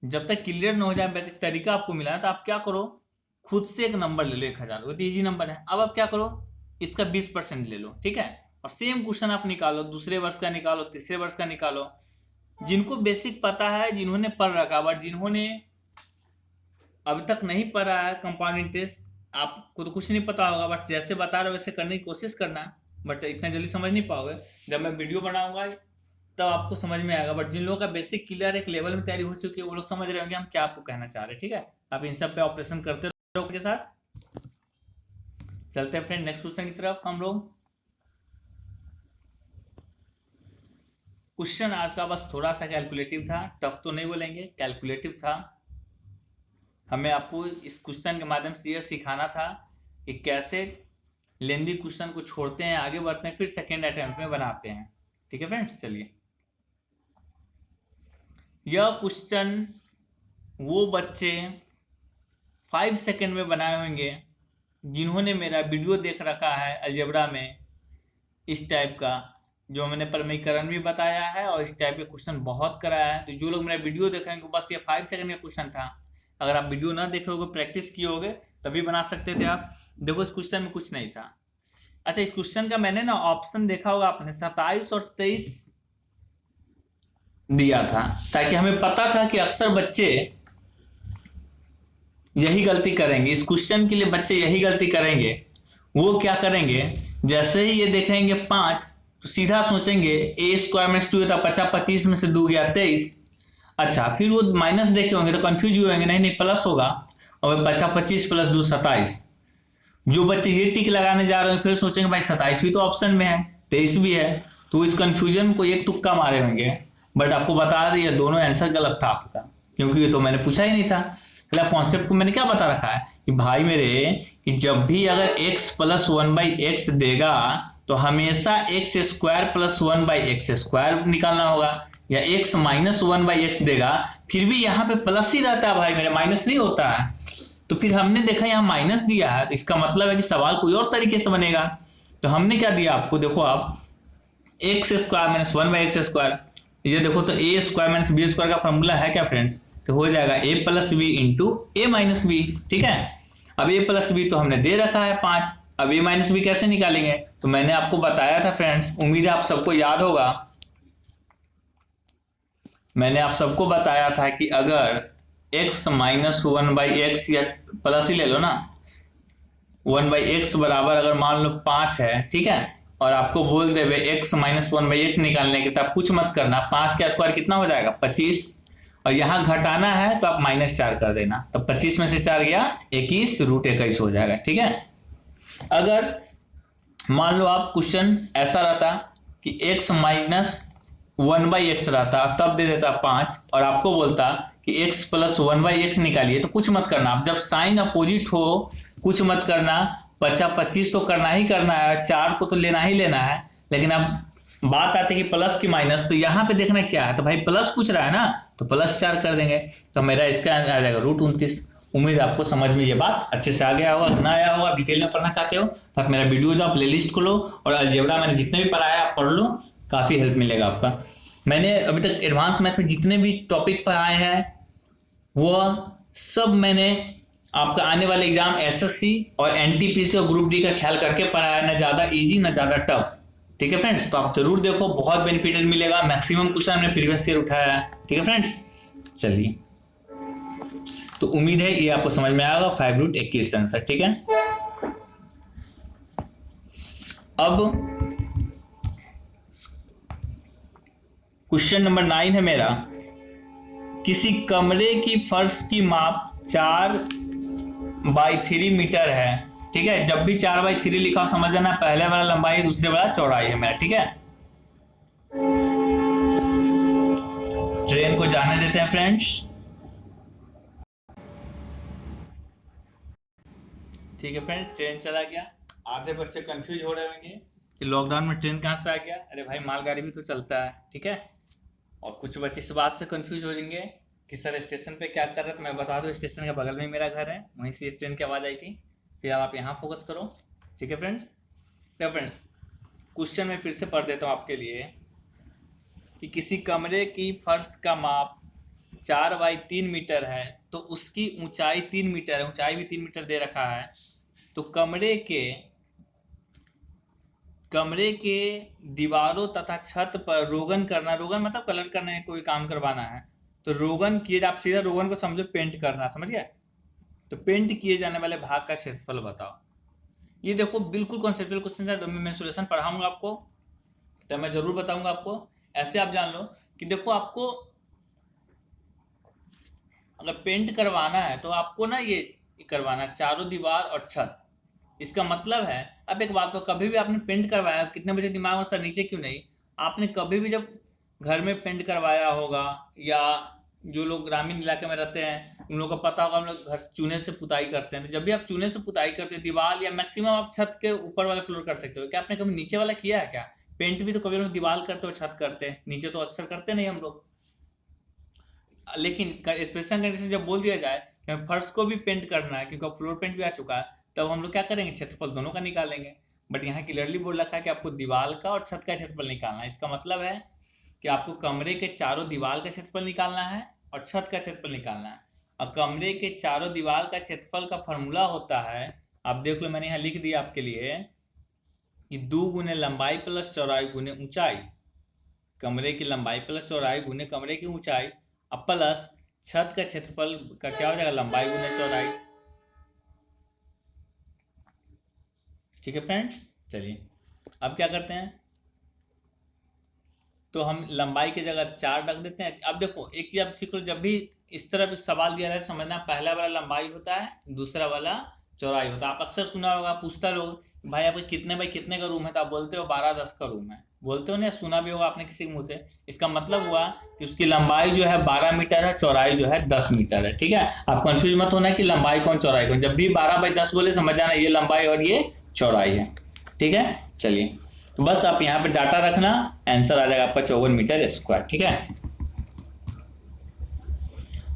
जब तक क्लियर ना हो जाए बेसिक तरीका आपको मिला है तो आप क्या करो, खुद से एक नंबर ले लो 1000, वो तो ईजी नंबर है। अब आप क्या करो, इसका 20% ले लो, ठीक है, और सेम क्वेश्चन आप निकालो, दूसरे वर्ष का निकालो, तीसरे वर्ष का निकालो। जिनको बेसिक पता है, जिन्होंने पढ़ रखा, बट जिन्होंने अभी तक नहीं पढ़ा है कंपाउंड इंटरेस्ट, आपको तो कुछ नहीं पता होगा, बट जैसे बता रहे वैसे करने की कोशिश करना, बट इतना जल्दी समझ नहीं पाओगे। जब मैं वीडियो बनाऊंगा तब आपको समझ में आएगा। बट जिन लोगों का बेसिक क्लियर एक लेवल में तैयारी हो चुकी है, वो लोग समझ रहे होंगे हम क्या आपको कहना चाह रहे हैं, ठीक है। आप इन सब पे ऑपरेशन करते रहो के साथ। चलते हैं फ्रेंड नेक्स्ट क्वेश्चन की तरफ हम लोग। क्वेश्चन आज का बस थोड़ा सा कैलकुलेटिव था, टफ तो नहीं बोलेंगे, कैलकुलेटिव था। हमें आपको इस क्वेश्चन के माध्यम से यह सिखाना था कि कैसे लेंदी क्वेश्चन को छोड़ते हैं, आगे बढ़ते हैं, फिर सेकेंड अटेम्प्ट में बनाते हैं, ठीक है फ्रेंड्स। चलिए, यह क्वेश्चन वो बच्चे 5 सेकेंड में बनाए होंगे जिन्होंने मेरा वीडियो देख रखा है अलजेब्रा में, इस टाइप का जो मैंने प्रमेयीकरण भी बताया है और इस टाइप के क्वेश्चन बहुत कराया है। तो जो लोग मेरा वीडियो देखेंगे, बस ये 5 सेकंड का क्वेश्चन था। अगर आप वीडियो ना देखे होगे, प्रैक्टिस किए होगे, तभी बना सकते थे आप। देखो इस क्वेश्चन में कुछ नहीं था। अच्छा, इस क्वेश्चन का मैंने ना ऑप्शन देखा होगा आपने, 27 और 23 दिया था, ताकि हमें पता था कि अक्सर बच्चे यही गलती करेंगे, इस क्वेश्चन के लिए बच्चे यही गलती करेंगे। वो क्या करेंगे, जैसे ही ये देखेंगे 5 तो सीधा सोचेंगे ए स्क्वायर में 2 था, 50 25 में से 2 गया 23। अच्छा, फिर वो माइनस देखे होंगे तो कंफ्यूज हुए होंगे, नहीं नहीं प्लस होगा, और 50 25 प्लस 2 27। जो बच्चे ये टिक लगाने जा रहे हैं फिर सोचेंगे भाई 27 भी तो ऑप्शन में है, 23 भी है, तो इस कंफ्यूजन को एक तुक्का मारे होंगे। बट आपको बता दिया दोनों आंसर गलत था आपका, क्योंकि ये तो मैंने पूछा ही नहीं था। मतलब कॉन्सेप्ट को मैंने क्या बता रखा है कि भाई मेरे, कि जब भी अगर x प्लस 1/x देगा तो हमेशा x square plus 1/x square निकालना होगा, या x माइनस 1/x देगा फिर भी यहाँ पे प्लस ही रहता है भाई मेरे, माइनस नहीं होता है। तो फिर हमने देखा यहाँ माइनस दिया है, तो इसका मतलब है कि सवाल कोई और तरीके से बनेगा। तो हमने क्या दिया आपको, देखो आप x square minus 1/x square, ये देखो तो a square minus b square का फॉर्मूला है क्या फ्रेंड्स, तो हो जाएगा a plus b into a minus b, ठीक है। अब a प्लस बी तो हमने दे रखा है 5, अब a माइनस बी कैसे निकालेंगे, तो मैंने आपको बताया था फ्रेंड्स, उम्मीद है आप सबको याद होगा। मैंने आप सबको बताया था कि अगर x माइनस 1/x, या प्लस ही ले लो ना, 1/x बराबर अगर मान लो 5 है, ठीक है, और आपको बोल दे x माइनस 1/x निकालने के, तो आप कुछ मत करना, 5 का स्क्वायर कितना हो जाएगा 25, और यहाँ घटाना है तो आप -4 कर देना, तो 25 में से 4 गया 21, √21 हो जाएगा, ठीक है। अगर मान लो आप क्वेश्चन ऐसा रहता कि x माइनस 1/x रहता, तब दे देता 5, और आपको बोलता कि x प्लस 1/x निकालिए, तो कुछ मत करना, आप जब साइन अपोजिट हो कुछ मत करना, 50 25 तो करना ही करना है, 4 को तो लेना ही लेना है। लेकिन अब बात आती है कि प्लस की माइनस, तो यहाँ पे देखना क्या है, तो भाई प्लस पूछ रहा है ना, तो +4 कर देंगे, तो मेरा इसका आ जाएगा √29। उम्मीद आपको समझ में ये बात अच्छे से आ गया होगा, ना आया होगा, डिटेल में पढ़ना चाहते हो तो आप मेरा वीडियो जो प्ले लिस्ट खोलो, और अलजेब्रा मैंने जितने भी पढ़ाया आप पढ़ लो, काफ़ी हेल्प मिलेगा आपका। मैंने अभी तक एडवांस मैथ में जितने भी टॉपिक पढ़ाए हैं वो सब मैंने आपका आने वाले एग्जाम एसएससी और एनटीपीसी और ग्रुप डी का ख्याल करके पढ़ाया, ना ज़्यादा इजी ना ज़्यादा टफ, ठीक है फ्रेंड्स। तो आप जरूर देखो, बहुत बेनिफिटेड मिलेगा, मैक्सिमम क्वेश्चन हमने प्रीवियस ईयर उठाया है, ठीक है फ्रेंड्स। चलिए, तो उम्मीद है ये आपको समझ में आएगा 5√21 आंसर, ठीक है। अब क्वेश्चन नंबर 9 है मेरा, किसी कमरे की फर्श की माप 4/3 मीटर है, ठीक है। जब भी 4/3 लिखा हो समझ लेना पहले वाला लंबाई दूसरे वाला चौड़ाई है मेरा, ठीक है। ट्रेन को जाने देते हैं फ्रेंड्स, ठीक है फ्रेंड्स, ट्रेन चला गया। आधे बच्चे कंफ्यूज हो रहे होंगे कि लॉकडाउन में ट्रेन कहाँ से आ गया, अरे भाई मालगाड़ी भी तो चलता है, ठीक है। और कुछ बच्चे इस बात से कंफ्यूज हो जाएंगे कि सर स्टेशन पे क्या कर रहे, तो मैं बता दूं स्टेशन के बगल में मेरा घर है, वहीं से ट्रेन की आवाज़ आई थी। फिर आप यहाँ फोकस करो, ठीक है फ्रेंड्स। तो फ्रेंड्स क्वेश्चन में फिर से पढ़ देता हूँ आपके लिए कि किसी कमरे की फर्श का माप 4 बाई 3 मीटर है तो उसकी ऊंचाई 3 मीटर है, ऊंचाई भी 3 मीटर दे रखा है। तो कमरे के दीवारों तथा छत पर रोगन करना, रोगन मतलब कलर करना है, कोई काम करवाना है तो रोगन किए, आप सीधा रोगन को समझो पेंट करना, समझ गए। तो पेंट किए जाने वाले भाग का क्षेत्रफल बताओ। ये देखो बिल्कुल कॉन्सेप्चुअल क्वेश्चन है, तो मैं मेंसुरेशन पढ़ाऊंगा आपको, तो मैं जरूर बताऊंगा आपको। ऐसे आप जान लो कि देखो आपको अगर पेंट करवाना है तो आपको ना ये करवाना है चारों दीवार और छत। इसका मतलब है, अब एक बात, तो कभी भी आपने पेंट करवाया, कितने बजे दिमाग में सर नीचे क्यों नहीं, आपने कभी भी जब घर में पेंट करवाया होगा, या जो लोग ग्रामीण इलाके में रहते हैं उन लोगों को पता होगा, हम लोग घर चूने से पुताई करते हैं। तो जब भी आप चूने से पुताई करते हैं दीवार, या मैक्सिमम आप छत के ऊपर वाले फ्लोर कर सकते हो, क्या आपने कभी नीचे वाला किया है क्या? पेंट भी तो कभी लोग दीवार करते हो, छत करते हैं, नीचे तो अक्सर करते नहीं हम लोग। लेकिन स्पेशल कंडीशन जब बोल दिया जाए कि हमें फर्श को भी पेंट करना है, क्योंकि अब फ्लोर पेंट भी आ चुका है, तब हम लोग क्या करेंगे, क्षेत्रफल दोनों का निकालेंगे। बट यहाँ क्लियरली बोल रखा है कि आपको दीवार का और छत का क्षेत्रफल निकालना है। इसका मतलब है कि आपको कमरे के चारों दीवार का क्षेत्रफल निकालना है और छत का क्षेत्रफल निकालना है। और कमरे के चारों दीवार का क्षेत्रफल का फॉर्मूला होता है, आप देख लो मैंने यहाँ लिख दिया आपके लिए, कि 2 गुने लंबाई प्लस चौड़ाई गुने ऊंचाई। कमरे की लंबाई प्लस चौड़ाई गुने कमरे की ऊंचाई, अब प्लस छत का क्षेत्रफल का क्या हो जाएगा, लंबाई गुने चौड़ाई। ठीक है फ्रेंड्स, चलिए अब क्या करते हैं, तो हम लंबाई की जगह 4 रख देते हैं। अब देखो एक चीज आप सीख लो, जब भी इस तरह सवाल दिया जाए समझना, पहला वाला लंबाई होता है, दूसरा वाला चौड़ाई होता है। आप अक्सर सुना होगा, पूछता लोग भाई आपके कितने बाई कितने का रूम है, तो आप बोलते हो 12-10 का रूम है, बोलते हो ना, सुना भी होगा आपने किसी के मुंह से। इसका मतलब हुआ कि उसकी लंबाई जो है 12 मीटर है, चौड़ाई जो है 10 मीटर है। ठीक है, आप कंफ्यूज मत होना कि लंबाई कौन चौड़ाई कौन, जब भी 12/10 बोले समझ जाना ये लंबाई और ये चौड़ाई है। ठीक है, चलिए तो बस आप यहाँ पे डाटा रखना, आंसर आ जाएगा आपका 54 मीटर स्क्वायर। ठीक है,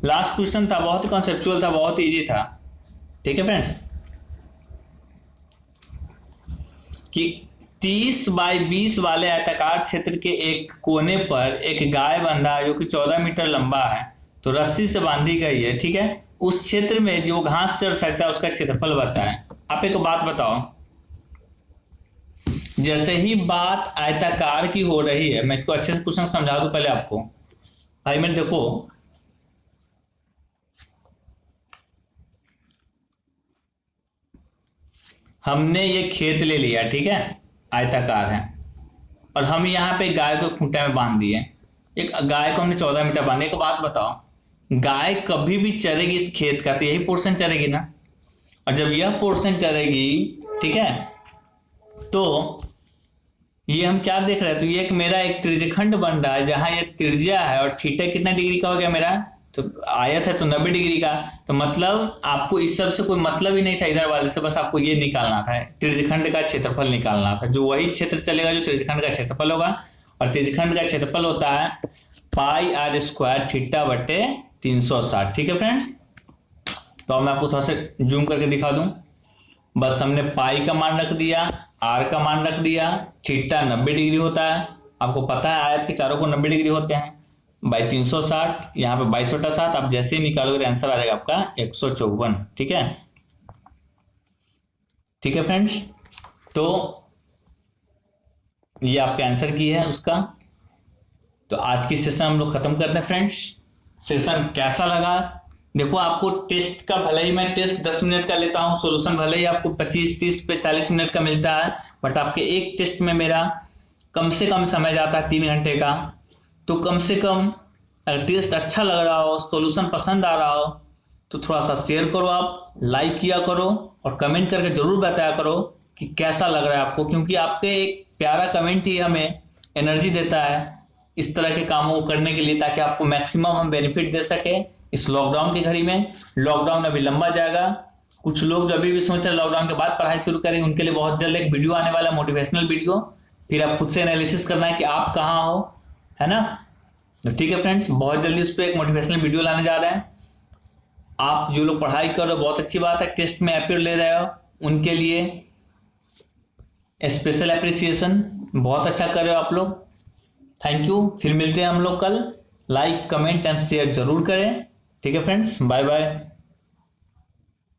लास्ट क्वेश्चन था, बहुत ही कॉन्सेप्चुअल था, बहुत इजी था। ठीक है फ्रेंड्स, कि 30/20 वाले आयताकार क्षेत्र के एक कोने पर एक गाय बंधा जो कि 14 मीटर लंबा है, तो रस्सी से बांधी गई है। ठीक है, उस क्षेत्र में जो घास चढ़ सकता है उसका क्षेत्रफल बताएं। आप एक बात बताओ, जैसे ही बात आयताकार की हो रही है, मैं इसको अच्छे से क्वेश्चन समझा दूं पहले आपको। भाई मैं देखो, हमने ये खेत ले लिया, ठीक है, आयताकार है, और हम यहाँ पे गाय को खूंटे में बांध दिए। एक गाय को हमने 14 मीटर बांधे। एक बात बताओ, गाय कभी भी चरेगी इस खेत का तो यही पोर्शन चरेगी ना, और जब यह पोर्शन चरेगी, ठीक है, तो ये हम क्या देख रहे हैं, तो ये एक मेरा एक त्रिज्यखंड बन रहा है, जहां ये त्रिज्या है और थीटा कितना डिग्री का हो गया मेरा, तो आयत है तो 90 डिग्री का। तो मतलब आपको इस सब से कोई मतलब ही नहीं था इधर वाले से, बस आपको ये निकालना था, त्रिज्यखंड का क्षेत्रफल निकालना था, जो वही क्षेत्र चलेगा जो त्रिज्यखंड का क्षेत्रफल होगा। और त्रिज्यखंड का क्षेत्रफल होता है πr² थीटा बटे 360। ठीक है फ्रेंड्स, तो मैं आपको थोड़ा सा जूम करके दिखा दूं। बस हमने पाई का मान रख दिया, आर का मान रख दिया, थीटा 90 डिग्री होता है, आपको पता है आयत के चारों को 90 डिग्री होते हैं, बाई 360, यहाँ पे 22/7। आप जैसे ही निकालोगे तो आंसर आ जाएगा आपका 154। ठीक है, ठीक है फ्रेंड्स, तो ये आपका आंसर की है उसका। तो आज की सेशन हम लोग खत्म करते हैं फ्रेंड्स। सेशन कैसा लगा, देखो आपको टेस्ट का भले ही मैं टेस्ट 10 मिनट का लेता हूँ, सोल्यूशन भले ही आपको 25-30 पे 40 मिनट का मिलता है, बट आपके एक टेस्ट में मेरा कम से कम समय जाता है 3 घंटे का। तो कम से कम अगर टेस्ट अच्छा लग रहा हो, सोल्यूशन पसंद आ रहा हो, तो थोड़ा सा शेयर करो, आप लाइक किया करो और कमेंट करके जरूर बताया करो कि कैसा लग रहा है आपको, क्योंकि आपके एक प्यारा कमेंट ही हमें एनर्जी देता है इस तरह के कामों को करने के लिए, ताकि आपको मैक्सिमम हम बेनिफिट दे सके इस लॉकडाउन की घड़ी में। लॉकडाउन अभी लंबा जाएगा, कुछ लोग जो अभी भी सोच रहे लॉकडाउन के बाद पढ़ाई शुरू करेंगे, उनके लिए बहुत जल्द एक वीडियो आने वाला है, मोटिवेशनल वीडियो। फिर आप खुद से एनालिसिस करना है कि आप कहाँ हो, है ना। तो ठीक है फ्रेंड्स, बहुत जल्दी उस पर एक मोटिवेशनल वीडियो लाने जा रहे हैं। आप जो लोग पढ़ाई कर रहे हो बहुत अच्छी बात है, टेस्ट में अपियर ले रहे हो, उनके लिए स्पेशल अप्रिसिएशन, बहुत अच्छा कर रहे हो आप लोग, थैंक यू। फिर मिलते हैं हम लोग कल लाइक कमेंट एंड शेयर जरूर करें। ठीक है फ्रेंड्स, बाय बाय।